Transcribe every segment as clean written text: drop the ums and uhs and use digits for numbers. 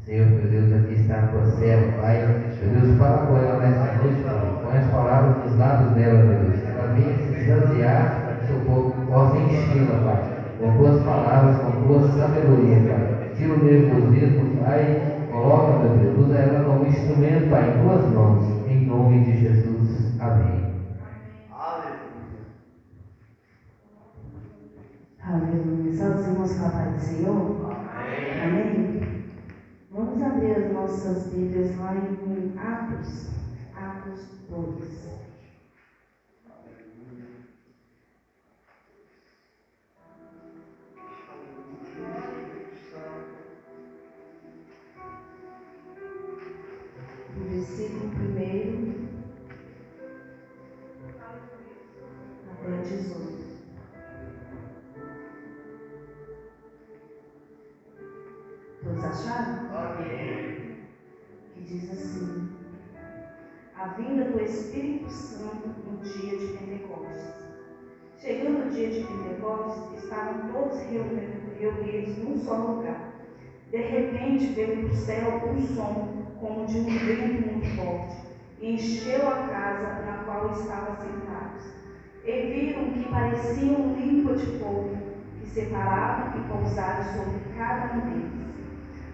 Senhor, meu Deus, aqui está a tua serva, Pai. Meu Deus, fala com ela nesta noite, Pai. Põe as palavras nos lábios dela, meu Deus. Que ela venha se esvaziar para que o seu povo possa enchê-la, Pai. Com tuas palavras, com tua sabedoria, Pai. Tira o nervosismo, Pai. Coloca, meu Deus, usa ela como instrumento, Pai, em tuas mãos. Em nome de Jesus. Amém. Aleluia. Só os irmãos com a paz do Senhor? Amém. Amém. Vamos abrir as nossas Bíblias lá em Atos 2. Do versículo 1 até 18. Todos acharam? Amém. Que diz assim: a vinda do Espírito Santo no dia de Pentecostes. Chegando o dia de Pentecostes, estavam todos reunidos num só lugar. De repente veio do céu um som, como de um vento muito forte, e encheu a casa na qual estavam sentados. E viram que pareciam língua de fogo, que separavam e pousaram sobre cada um deles.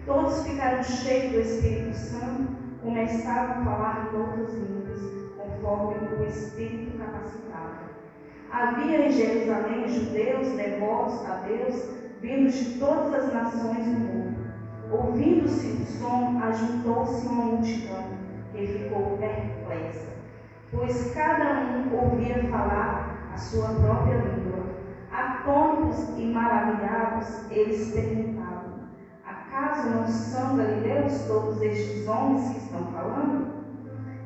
Todos ficaram cheios do Espírito Santo, começaram a falar em outras línguas, conforme o Espírito capacitava. Havia em Jerusalém judeus devotos a Deus, vindos de todas as nações do mundo. Ouvindo-se o som, ajuntou-se uma multidão, que ficou perplexa, pois cada um ouvia falar a sua própria língua. Atônitos e maravilhados, eles perguntavam: acaso não são galileus todos estes homens que estão falando?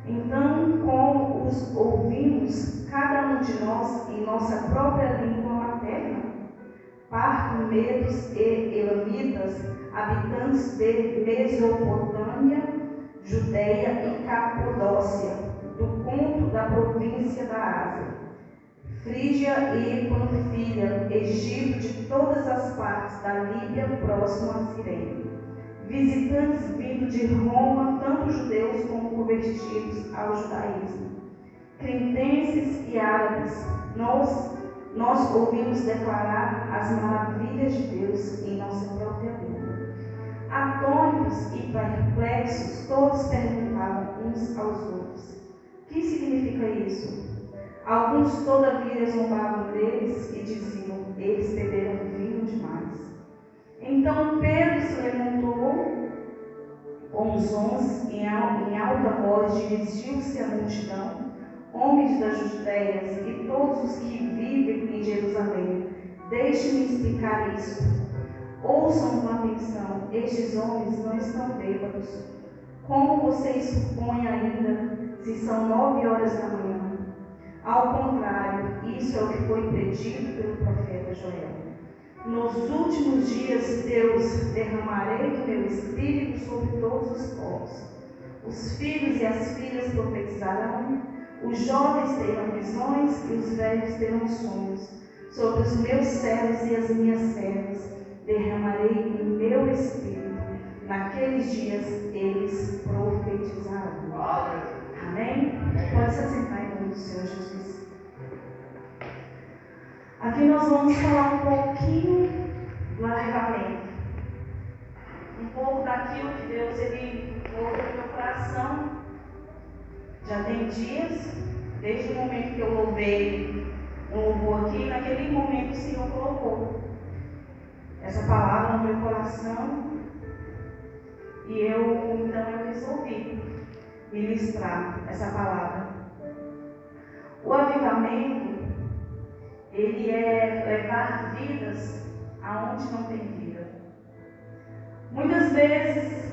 Então, como os ouvimos, cada um de nós em nossa própria língua materna, partos, e elamitas, habitantes de Mesopotâmia, Judeia e Capadócia, do ponto da província da Ásia, Frígia e Panfilha, Egito, de todas as partes da Líbia próximo a Cirene, visitantes vindos de Roma, tanto judeus como convertidos ao judaísmo, cretenses e árabes, nós ouvimos declarar as maravilhas de Deus em nossa própria língua. Atônitos e perplexos, todos perguntavam uns aos outros: o que significa isso? Alguns, todavia, zombavam deles e diziam: eles beberam vinho demais. Então Pedro se levantou com os 11 em alta voz, dirigiu-se à multidão: homens das Judeias e todos os que vivem em Jerusalém, deixem-me explicar isso. Ouçam com atenção: estes homens não estão bêbados, como vocês supõem ainda, se são 9 horas da manhã. Ao contrário, isso é o que foi predito pelo profeta Joel. Nos últimos dias, Deus, derramarei do meu espírito sobre todos os povos. Os filhos e as filhas profetizarão, os jovens terão visões e os velhos terão sonhos. Sobre os meus servos e as minhas servas derramarei o meu espírito. Naqueles dias eles profetizarão. Amém? Pode se assentar em nome do Senhor Jesus. Aqui nós vamos falar um pouquinho do arrebatamento. Um pouco daquilo que Deus colocou no meu coração. Já tem dias, desde o momento que eu louvei um louvor aqui, naquele momento o Senhor colocou essa palavra no meu coração. E então eu resolvi ministrar essa palavra. O avivamento, ele é levar vidas aonde não tem vida. Muitas vezes,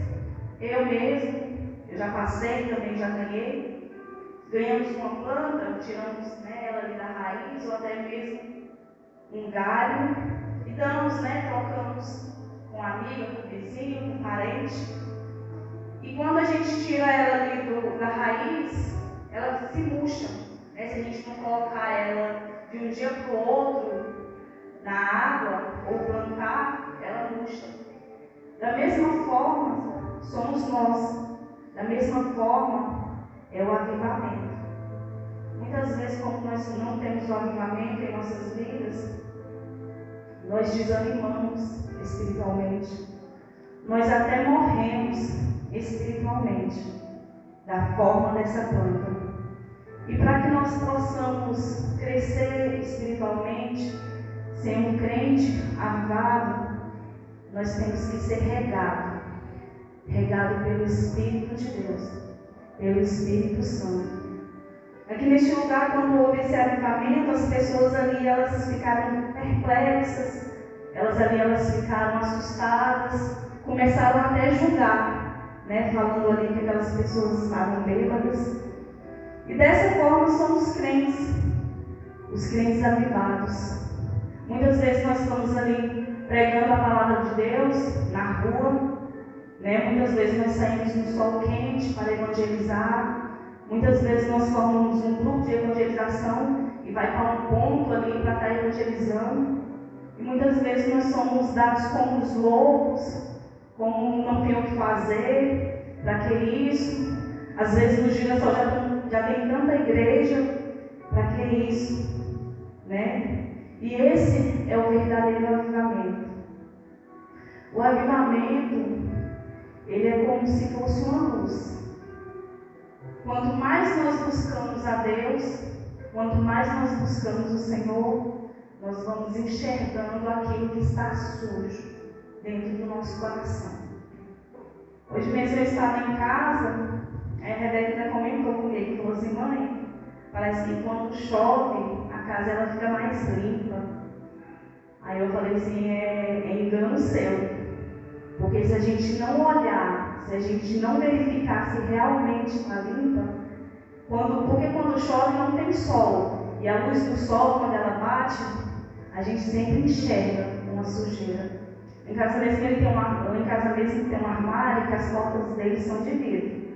eu já passei, também já ganhamos uma planta, tiramos ela ali da raiz, ou até mesmo um galho, e trocamos com amiga, com vizinho, com parente. E quando a gente tira ela ali da raiz, ela se murcha. Se a gente não colocar ela de um dia para o outro na água ou plantar, ela murcha. Da mesma forma, nós. Da mesma forma, é o avivamento. Muitas vezes, como nós não temos o avivamento em nossas vidas, nós desanimamos espiritualmente. Nós até morremos espiritualmente, da forma dessa planta. E para que nós possamos crescer espiritualmente, ser um crente avivado, nós temos que ser regado pelo Espírito de Deus, pelo Espírito Santo. Aqui neste lugar, quando houve esse avivamento, as pessoas ali, elas ficaram perplexas, elas ficaram assustadas, começaram até a julgar, falando ali que aquelas pessoas estavam bêbadas. E dessa forma somos crentes, os crentes avivados. Muitas vezes nós estamos ali pregando a palavra de Deus na rua, muitas vezes nós saímos no sol quente para evangelizar. Muitas vezes nós formamos um grupo de evangelização e vai para um ponto ali para estar evangelizando. E muitas vezes nós somos dados como os loucos, como não tem o que fazer, para que isso? Às vezes no Girassol já tem tanta igreja, para que isso? E esse é o verdadeiro avivamento. O avivamento, ele é como se fosse uma luz. Quanto mais nós buscamos a Deus, quanto mais nós buscamos o Senhor, nós vamos enxergando aquilo que está sujo dentro do nosso coração. Hoje mesmo eu estava em casa, a Rebeca comentou comigo, falou assim: mãe, parece que quando chove, a casa ela fica mais limpa. Aí eu falei assim, é engano seu. Porque se a gente não olhar, se a gente não verificar se realmente está limpa, porque quando chove não tem sol, e a luz do sol, quando ela bate, a gente sempre enxerga uma sujeira. Em casa mesmo tem um armário que as portas dele são de vidro.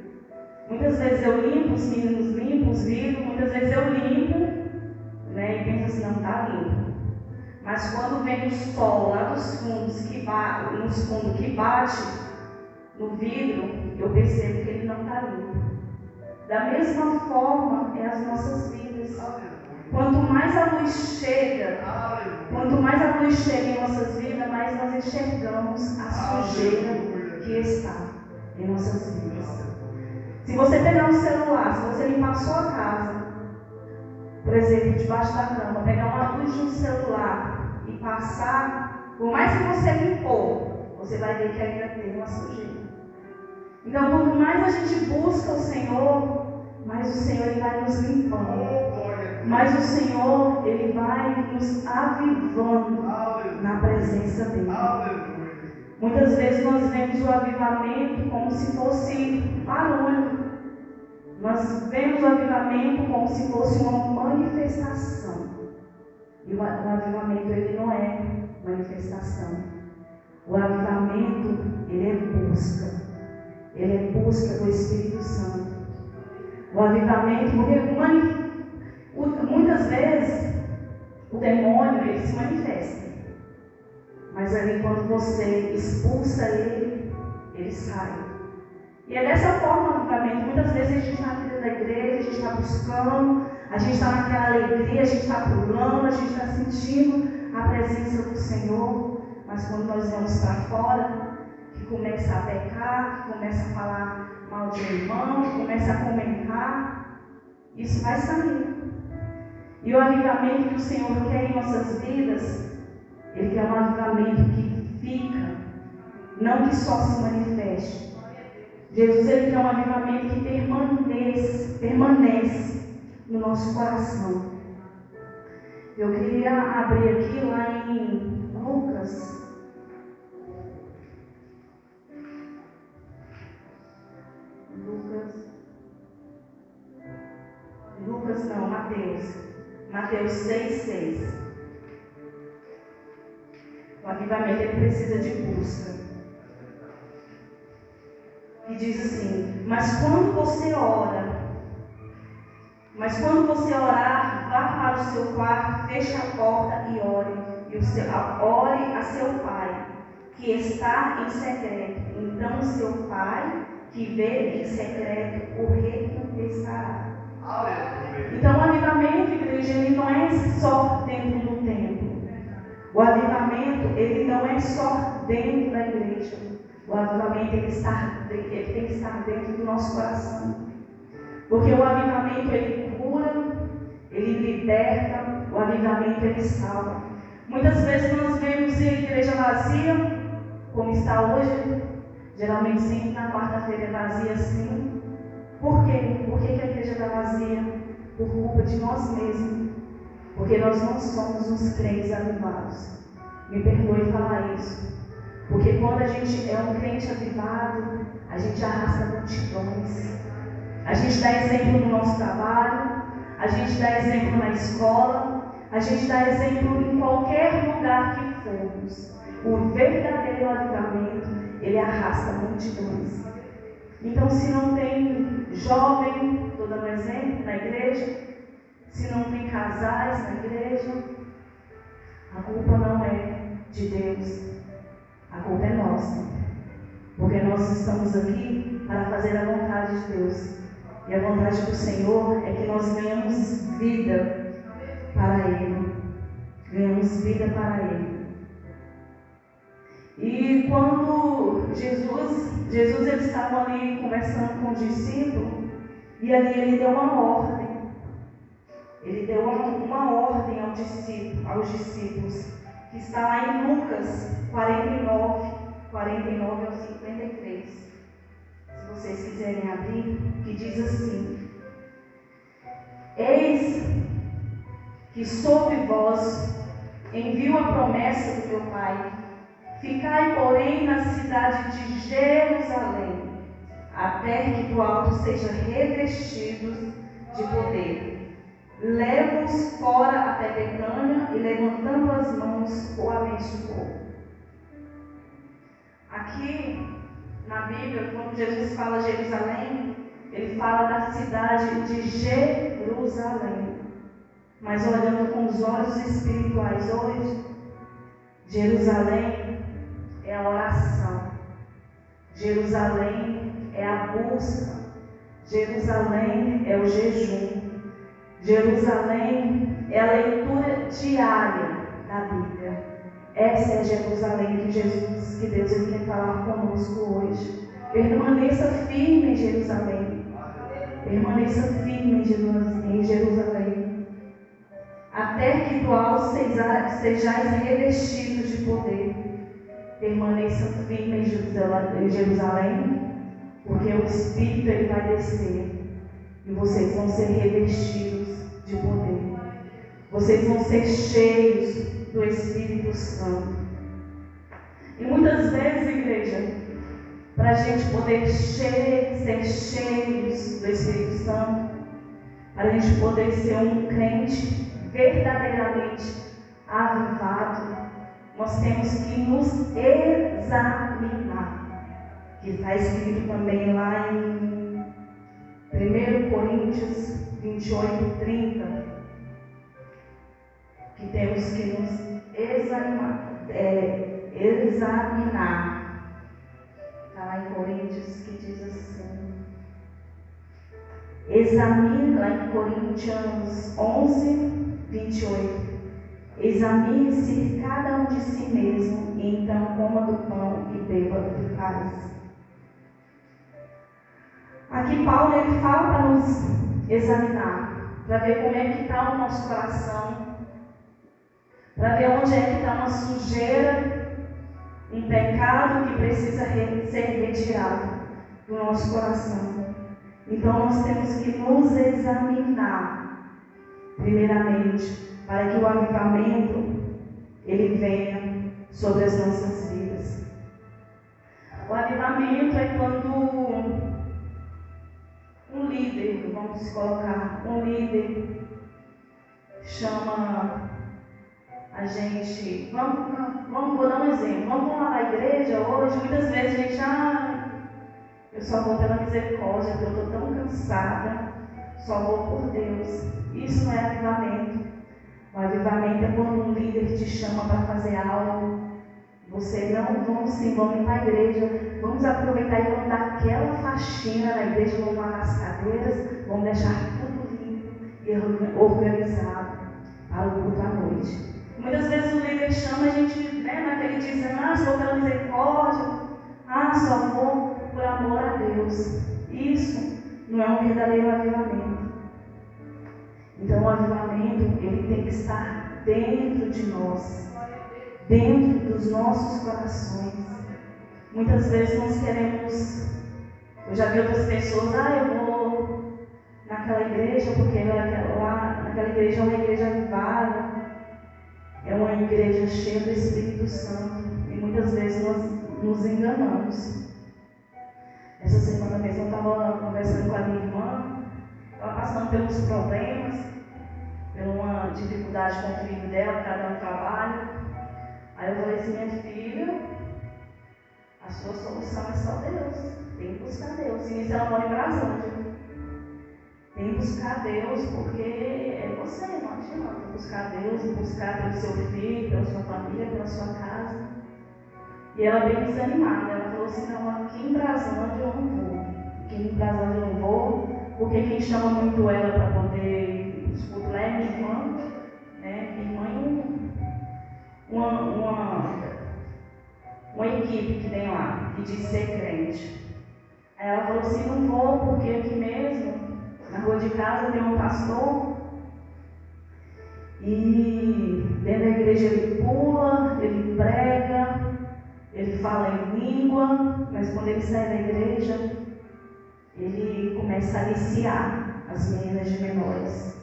Muitas vezes eu limpo, os meninos limpam os vidros, muitas vezes eu limpo, e penso assim, não está limpo. Mas quando vem o sol lá dos fundos que bate no vidro, eu percebo que ele não está limpo. Da mesma forma é as nossas vidas. Quanto mais a luz chega em nossas vidas, mais nós enxergamos a sujeira que está em nossas vidas. Se você pegar um celular, se você limpar a sua casa, por exemplo, debaixo da cama, pegar uma luz de um celular e passar, por mais que você limpou, você vai ver que ainda tem uma sujeira. Então, quanto mais a gente busca o Senhor, mais o Senhor ele vai nos limpando. Mais o Senhor ele vai nos avivando na presença dele. Muitas vezes nós vemos o avivamento como se fosse barulho. Nós vemos o avivamento como se fosse uma manifestação. E o avivamento ele não é manifestação. O avivamento ele é busca. Ele é busca do Espírito Santo. O avivamento, porque muitas vezes o demônio ele se manifesta. Mas ali quando você expulsa ele, ele sai. E é dessa forma o avivamento. Muitas vezes a gente está na vida da igreja, a gente está buscando, a gente está naquela alegria, a gente está pulando, a gente está sentindo a presença do Senhor. Mas quando nós vamos para fora, que começa a pecar, que começa a falar mal de um irmão, que começa a comentar, isso vai sair. E o avivamento que o Senhor quer em nossas vidas, Ele quer um avivamento que fica, não que só se manifeste. Jesus ele quer um avivamento que permanece no nosso coração. Eu queria abrir aqui lá em Lucas. Mateus 6,6. O avivamento ele precisa de busca. E diz assim: mas quando você orar, vá para o seu quarto, feche a porta e ore. Ore a seu pai, que está em secreto. Então seu pai, que vê em secreto o recompensará. Então o avivamento, igreja, ele não é só dentro do templo. O avivamento, ele não é só dentro da igreja. O avivamento, ele tem que estar dentro do nosso coração. Porque o avivamento, ele cura, ele liberta, o avivamento, ele salva. Muitas vezes nós vemos a igreja vazia, como está hoje, geralmente sempre na quarta-feira é vazia assim. Por quê? Por que a igreja está vazia? Por culpa de nós mesmos. Porque nós não somos uns crentes avivados. Me perdoe falar isso. Porque quando a gente é um crente avivado, a gente arrasta multidões. A gente dá exemplo no nosso trabalho, a gente dá exemplo na escola, a gente dá exemplo em qualquer lugar que formos. O verdadeiro avivamento, ele arrasta multidões. Então, se não tem jovem, estou dando um exemplo, na igreja, se não tem casais na igreja, a culpa não é de Deus, a culpa é nossa. Porque nós estamos aqui para fazer a vontade de Deus. E a vontade do Senhor é que nós ganhamos vida para Ele. Ganhamos vida para Ele. E quando Jesus eles estavam ali conversando com o discípulo, e ali ele deu uma ordem. Ele deu uma ordem aos discípulos, que está lá em Lucas 49 ao 53. Se vocês quiserem abrir, que diz assim: Eis que sobre vós envio a promessa do meu Pai. Ficai, porém, na cidade de Jerusalém, até que do alto sejam revestidos de poder. Leva-os fora até Betânia e, levantando as mãos, o abençoou. Aqui na Bíblia, quando Jesus fala Jerusalém, ele fala da cidade de Jerusalém. Mas olhando com os olhos espirituais hoje, Jerusalém é a oração. Jerusalém é a busca. Jerusalém é o jejum. Jerusalém é a leitura diária da Bíblia. Essa é a Jerusalém que Deus ele quer falar conosco hoje. Permaneça firme em Jerusalém. Permaneça firme em Jerusalém. Até que do alto sejais revestidos de poder. Permaneça firme em Jerusalém, porque o Espírito ele vai descer. E vocês vão ser revestidos de poder. Vocês vão ser cheios do Espírito Santo. E muitas vezes, igreja, para a gente poder ser cheios do Espírito Santo, para a gente poder ser um crente verdadeiramente avivado, nós temos que nos examinar. Que está escrito também lá em 1 Coríntios 28:30, que temos que nos examinar. Está lá em Coríntios que diz assim: examine, lá em Coríntios 11:28. Examine-se cada um de si mesmo, e então coma do pão e beba do cálice. Aqui Paulo ele fala para nos examinar, para ver como é que está o nosso coração, para ver onde é que está uma sujeira, um pecado que precisa ser retirado do nosso coração. Então nós temos que nos examinar, primeiramente, para que o avivamento ele venha sobre as nossas vidas. O avivamento é quando um líder, vamos colocar, um líder chama a gente, vou dar um exemplo, vamos lá na igreja hoje, muitas vezes a gente, eu só vou pela misericórdia, porque eu estou tão cansada, só vou por Deus. Isso não é avivamento. O avivamento é quando um líder te chama para fazer algo. Você não, vamos ir para a igreja, vamos aproveitar e vamos dar aquela faxina faxina na igreja, vamos lavar as cadeiras, vamos deixar tudo limpo e organizado para o culto à noite. Muitas vezes o líder chama a gente, naquele dia, dizendo, sou pela misericórdia, só vou por amor a Deus. Isso não é um verdadeiro avivamento. Então o avivamento, ele tem que estar dentro de nós, dentro dos nossos corações. Muitas vezes nós queremos, eu já vi outras pessoas, eu vou naquela igreja, porque lá naquela igreja é uma igreja avivada, é uma igreja cheia do Espírito Santo, e muitas vezes nós nos enganamos. Essa semana mesmo eu estava conversando com a minha irmã, ela passando pelos problemas, por uma dificuldade com o filho dela, cada um trabalho. Aí eu falei assim, minha filha, a sua solução é só Deus, tem que buscar Deus. E nisso ela mora em Brasília. Tem que buscar Deus, porque é você, não adianta buscar Deus, buscar pelo seu filho, pela sua família, pela sua casa. E ela bem desanimada, ela falou assim, não, aqui em Brasilândia eu não vou. Aqui em Brasilândia eu não vou, porque quem chama muito ela para poder escutar é minha irmã, Minha irmã uma equipe que tem lá, que diz ser crente. Aí ela falou assim, não vou, porque aqui mesmo, na rua de casa, tem um pastor, e dentro da igreja ele pula, ele prega, ele fala em língua, mas quando ele sai da igreja, ele começa a aliciar as meninas de menores,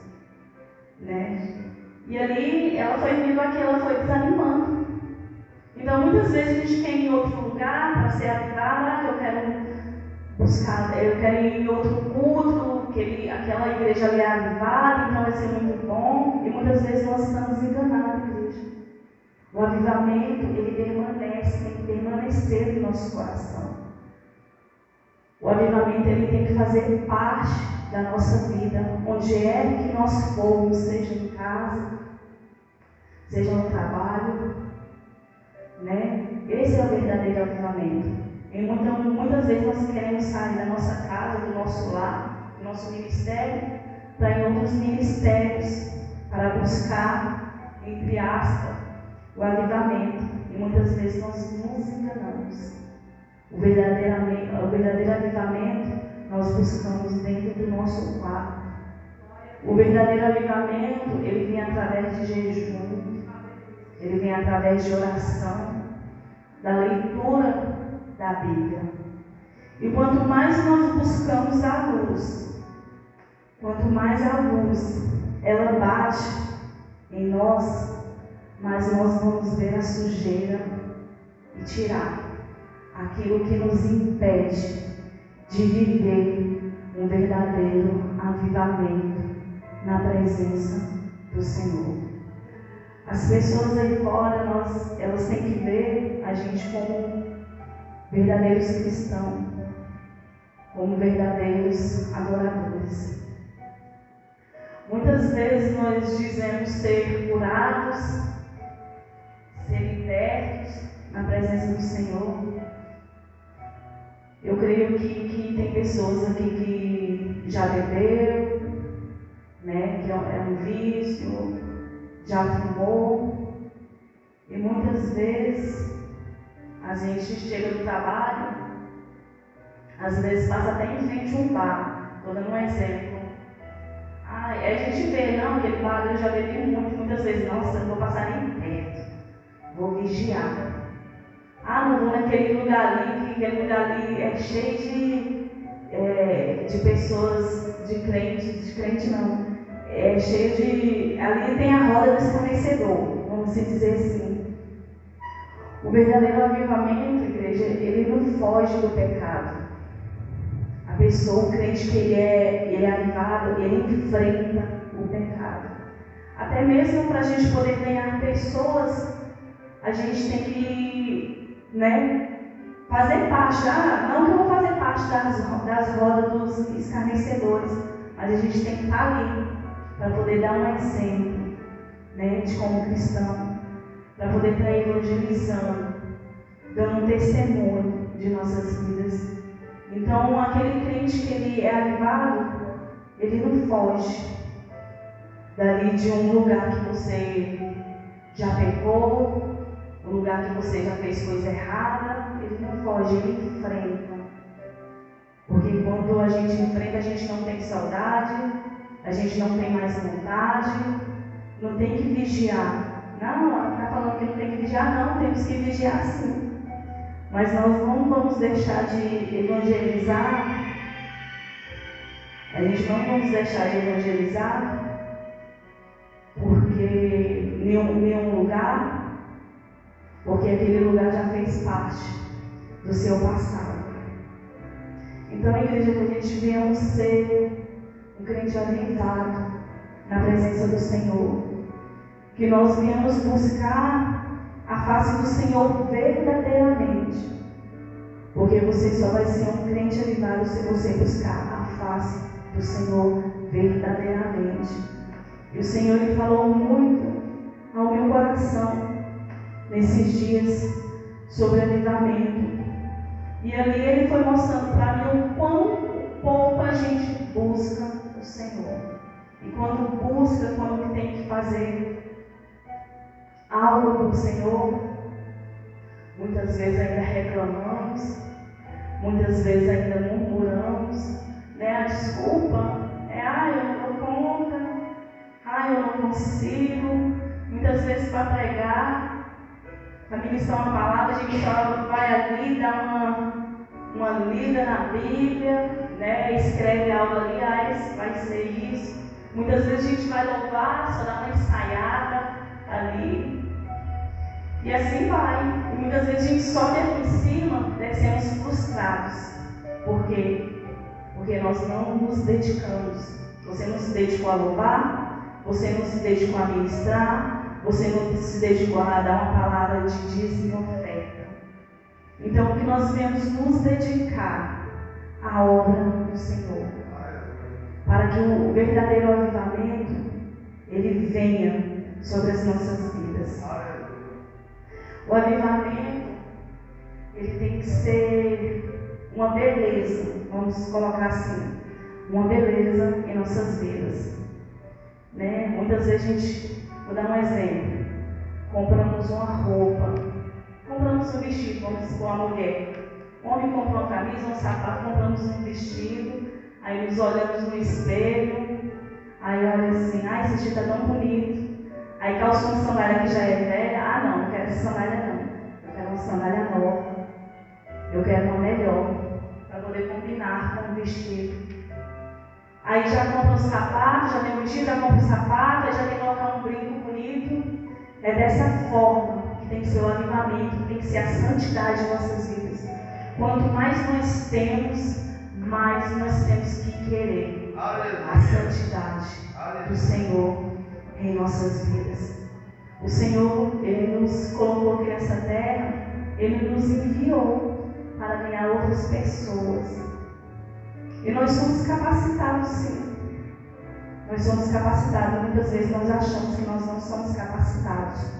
E ali ela foi vendo aquilo, ela foi desanimando. Então muitas vezes a gente quer ir em outro lugar para ser avivada, eu quero ir em outro culto, aquela igreja ali é avivada, então vai ser muito bom. E muitas vezes nós estamos enganados, igreja. O avivamento, ele permanece, tem que permanecer no nosso coração. O avivamento, ele tem que fazer parte da nossa vida, onde é que nós formos, seja em casa, seja no trabalho, Esse é o verdadeiro avivamento. E muitas vezes nós queremos sair da nossa casa, do nosso lar, do nosso ministério, para ir em outros ministérios, para buscar, entre aspas, o avivamento. E muitas vezes nós nos enganamos. O verdadeiro avivamento nós buscamos dentro do nosso quarto. O verdadeiro avivamento, ele vem através de jejum, ele vem através de oração, da leitura da Bíblia. E quanto mais nós buscamos a luz, quanto mais a luz ela bate em nós, mais nós vamos ver a sujeira e tirar aquilo que nos impede de viver um verdadeiro avivamento na presença do Senhor. As pessoas aí fora, elas têm que ver a gente como verdadeiros cristãos, como verdadeiros adoradores. Muitas vezes nós dizemos ser curados, ser libertos na presença do Senhor. Eu creio que tem pessoas aqui que já beberam, que é um vício, já fumou, e muitas vezes a gente chega do trabalho, às vezes passa até em frente a um bar. Estou dando um exemplo. Aí a gente vê, aquele bar eu já bebi muitas vezes, nossa, não vou passar nem perto, vou vigiar. Não vou naquele lugar ali, que aquele lugar ali é cheio de pessoas, de crente não, é cheio de, ali tem a roda do escarnecedor, vamos dizer assim. O verdadeiro avivamento, igreja, ele não foge do pecado. A pessoa, o crente que ele é avivado, ele enfrenta o pecado. Até mesmo para a gente poder ganhar pessoas, a gente tem que, fazer parte. Não que eu vou fazer parte das rodas dos escarnecedores, mas a gente tem que estar ali para poder dar um exemplo, de como cristão, para poder estar evangelizando, dando um testemunho de nossas vidas. Então, aquele crente crente que ele é avivado, ele não foge dali de um lugar que você já pecou, um lugar que você já fez coisa errada. Ele não foge, ele enfrenta. Porque quando a gente enfrenta, a gente não tem saudade, a gente não tem mais vontade, não tem que vigiar. Não, ela está falando que não tem que vigiar, não, temos que vigiar sim. Mas nós não vamos deixar de evangelizar. A gente não vamos deixar de evangelizar porque nenhum lugar, porque aquele lugar já fez parte do seu passado. Então, a igreja, que a gente venhamos ser um crente avivado na presença do Senhor, que nós venhamos buscar a face do Senhor verdadeiramente, porque você só vai ser um crente avivado se você buscar a face do Senhor verdadeiramente. E o Senhor, Ele falou muito ao meu coração nesses dias sobre avivamento. E ali Ele foi mostrando para mim o quão pouco a gente busca o Senhor. E quando busca, quando tem que fazer algo para o Senhor, muitas vezes ainda reclamamos, muitas vezes ainda murmuramos, né? A desculpa é, eu não dou conta, eu não consigo. Muitas vezes para pregar, para ministrar uma palavra, a gente só vai ali, dá uma lida na Bíblia, né? Escreve algo ali, vai ser isso. Muitas vezes a gente vai louvar, só dá uma ensaiada ali. E assim vai. E muitas vezes a gente sobe aqui em cima, descemos frustrados. Por quê? Porque nós não nos dedicamos. Você não se dedicou a louvar, você não se dedicou a ministrar, você não se dedicou a dar uma palavra de dízimo e oferta. Então, que nós venhamos nos dedicar à obra do Senhor, para que o verdadeiro avivamento ele venha sobre as nossas vidas. O avivamento ele tem que ser uma beleza, vamos colocar assim, uma beleza em nossas vidas, né? Muitas vezes a gente, vou dar um exemplo, compramos uma roupa, compramos um vestido, vamos supor uma mulher, o homem comprou uma camisa, um sapato, compramos um vestido, aí nos olhamos no espelho, aí olha assim, esse vestido está tão bonito, aí calça uma sandália que já é velha, não quero essa sandália não, eu quero uma sandália nova, eu quero uma melhor, para poder combinar com o vestido. Aí já compra o sapato, já tem o vestido, já compra o sapato, aí já tem que colocar um brinco bonito. É dessa forma que tem que ser o avivamento, tem que ser a santidade de nossas vidas. Quanto mais nós temos, mais nós temos que querer a santidade do Senhor em nossas vidas. O Senhor, Ele nos colocou aqui nessa terra, Ele nos enviou para ganhar outras pessoas. E nós somos capacitados, sim. Nós somos capacitados. Muitas vezes nós achamos que nós não somos capacitados.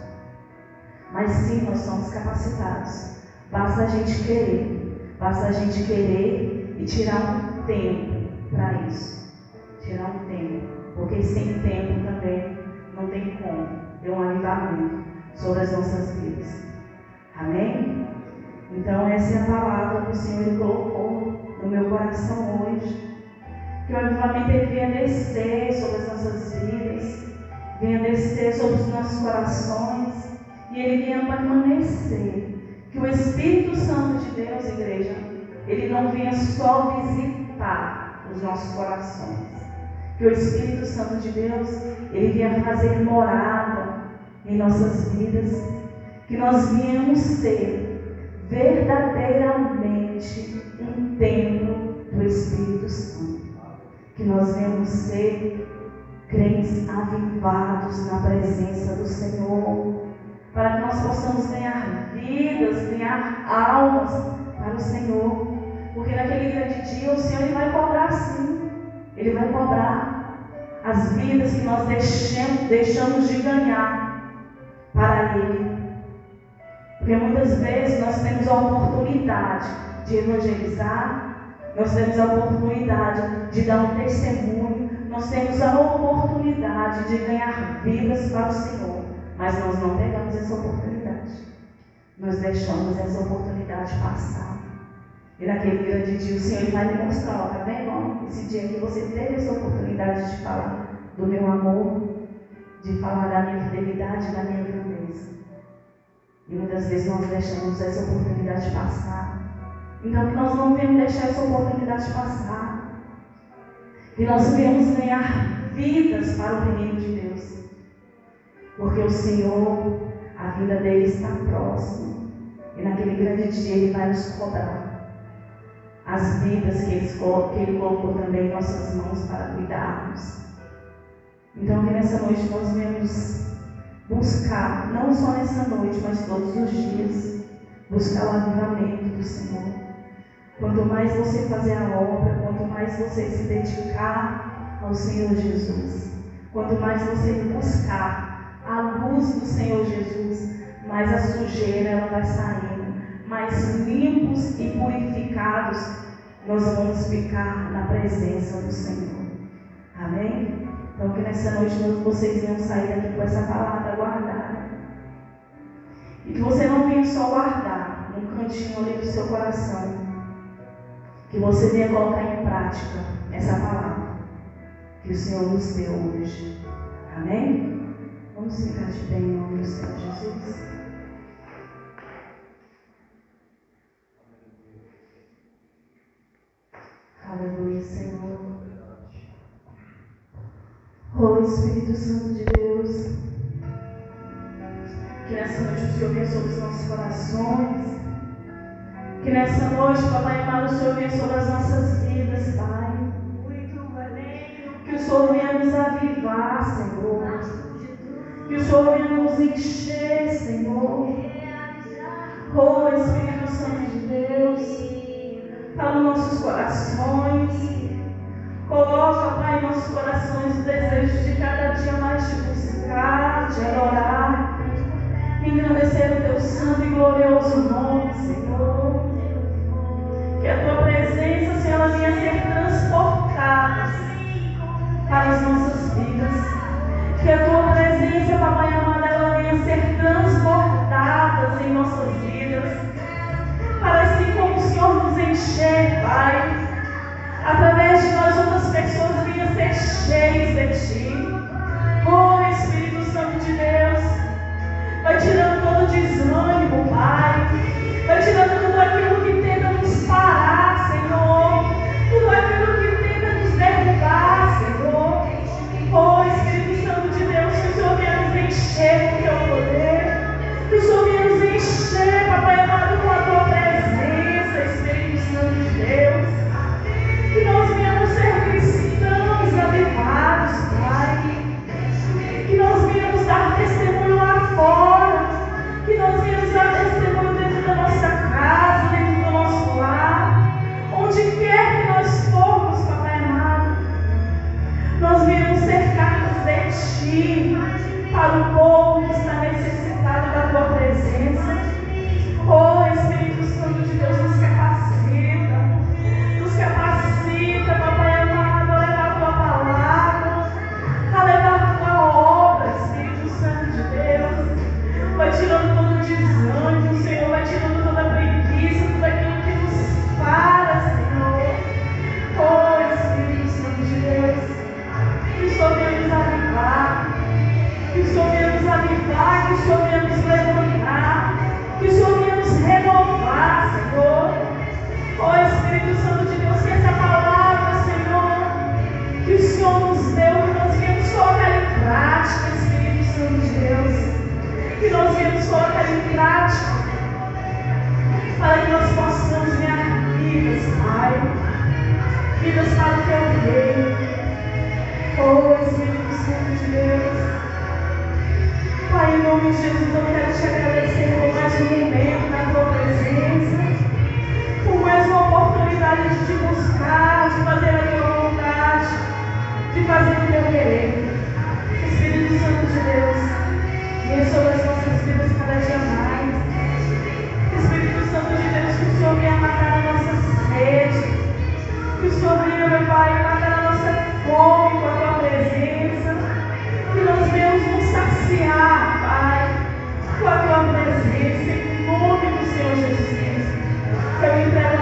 Mas sim, nós somos capacitados. Basta a gente querer. Basta a gente querer e tirar um tempo para isso. Tirar um tempo. Porque sem tempo também não tem como ter um avivamento sobre as nossas vidas. Amém? Então essa é a palavra que o Senhor colocou no meu coração hoje, que o avivamento ele venha descer sobre as nossas vidas, venha descer sobre os nossos corações e ele venha permanecer, que o Espírito Santo de Deus, igreja, ele não venha só visitar os nossos corações, que o Espírito Santo de Deus ele venha fazer morada em nossas vidas, que nós venhamos ser verdadeiramente um templo do Espírito Santo, que nós venhamos ser crentes avivados na presença do Senhor, para que nós possamos ganhar vidas, ganhar almas para o Senhor, porque naquele grande dia o Senhor ele vai cobrar sim, Ele vai cobrar as vidas que nós deixamos de ganhar para Ele. Porque muitas vezes nós temos a oportunidade de evangelizar, nós temos a oportunidade de dar um testemunho, nós temos a oportunidade de ganhar vidas para o Senhor, mas nós não pegamos essa oportunidade. Nós deixamos essa oportunidade passar. E naquele grande dia o Senhor vai lhe mostrar, ó, tá vendo? Esse dia que você teve essa oportunidade de falar do meu amor, de falar da minha fidelidade, da minha grandeza. E muitas vezes nós deixamos essa oportunidade passar. Então que nós não devemos deixar essa oportunidade passar. Que nós devemos ganhar vidas para o reino de Deus. Porque o Senhor, a vida dele está próxima. E naquele grande dia Ele vai nos cobrar as vidas que Ele colocou também em nossas mãos para cuidarmos. Então que nessa noite nós venhamos buscar, não só nessa noite, mas todos os dias, buscar o avivamento do Senhor. Quanto mais você fazer a obra, quanto mais você se dedicar ao Senhor Jesus, quanto mais você buscar a luz do Senhor Jesus, mais a sujeira ela vai saindo, mais limpos e purificados nós vamos ficar na presença do Senhor. Amém? Então que nessa noite vocês venham sair daqui com essa palavra guardada. E que você não venha só guardar num cantinho ali do seu coração. Que você venha colocar em prática essa palavra que o Senhor nos deu hoje. Amém? Vamos ficar de pé em nome do Senhor Jesus. Aleluia, Senhor. Oh Espírito Santo de Deus, que nessa noite o Senhor venha sobre os nossos corações, que nessa noite, Papai amado, o Senhor venha sobre as nossas vidas, Pai, que o Senhor venha nos avivar, Senhor, que o Senhor venha nos encher, Senhor. Oh Espírito Santo de Deus, fala nos nossos corações. Coloca, Pai, em nossos corações o desejo de cada dia mais te buscar, te adorar, engrandecer o teu santo e glorioso nome, Senhor. Que a tua presença, Senhor, ela venha ser transportada para as nossas vidas. Que a tua presença, Papai amado, ela venha ser transportada em nossas vidas. Para assim como o Senhor nos encher, Pai, através de nós outras pessoas venham ser cheias de Ti. Oh Espírito Santo de Deus, vai tirando todo desânimo, Pai, vai tirando tudo aquilo que tenta nos parar, Senhor, tudo aquilo que tenta nos derrubar, Senhor. Oh Espírito Santo de Deus, que o Senhor venha nos encher com o Teu poder, que o Senhor venha nos encher, Papai amado, com a Tua presença, Espírito Santo de Deus. Que nós venhamos ser cristãos avivados, Pai. Que nós venhamos dar testemunho lá fora. Que nós venhamos dar testemunho dentro da nossa casa, dentro do nosso lar. Onde quer que nós formos, Papai amado. Nós venhamos ser cartas de Ti para o povo que está necessitado da Tua presença. Oh Espírito Santo de Deus, nos capacita. Nos capacita, Papai amado, a levar a Tua palavra, a levar a Tua obra, Espírito Santo de Deus. Vai tirando todo o desânimo, Senhor, vai tirando toda a preguiça, tudo aquilo que nos para, Senhor. Oh, Espírito Santo de Deus, que o Senhor venha nos avivar, que o Senhor venha nos avivar, que o Senhor venha nos levantar, que o Senhor venha nos renovar, Senhor. Oh, Espírito Santo de Deus, que essa palavra, Senhor, que o Senhor nos deu, que nós viemos colocar em prática, Espírito Santo de Deus. Que nós viemos colocar em prática, para que nós possamos ganhar vidas, Pai. Vidas para o Teu reino. Oh, Espírito Santo de Deus. Pai, em nome de Jesus, eu quero te agradecer por mais um momento na Tua presença, por mais uma oportunidade de Te buscar, de fazer a Tua vontade, de fazer o Teu querer. Espírito Santo de Deus, venha sobre as nossas vidas cada dia mais. Espírito Santo de Deus, que o Senhor venha matar a nossa sede, com a tua presença, em nome do Senhor Jesus. Eu entrego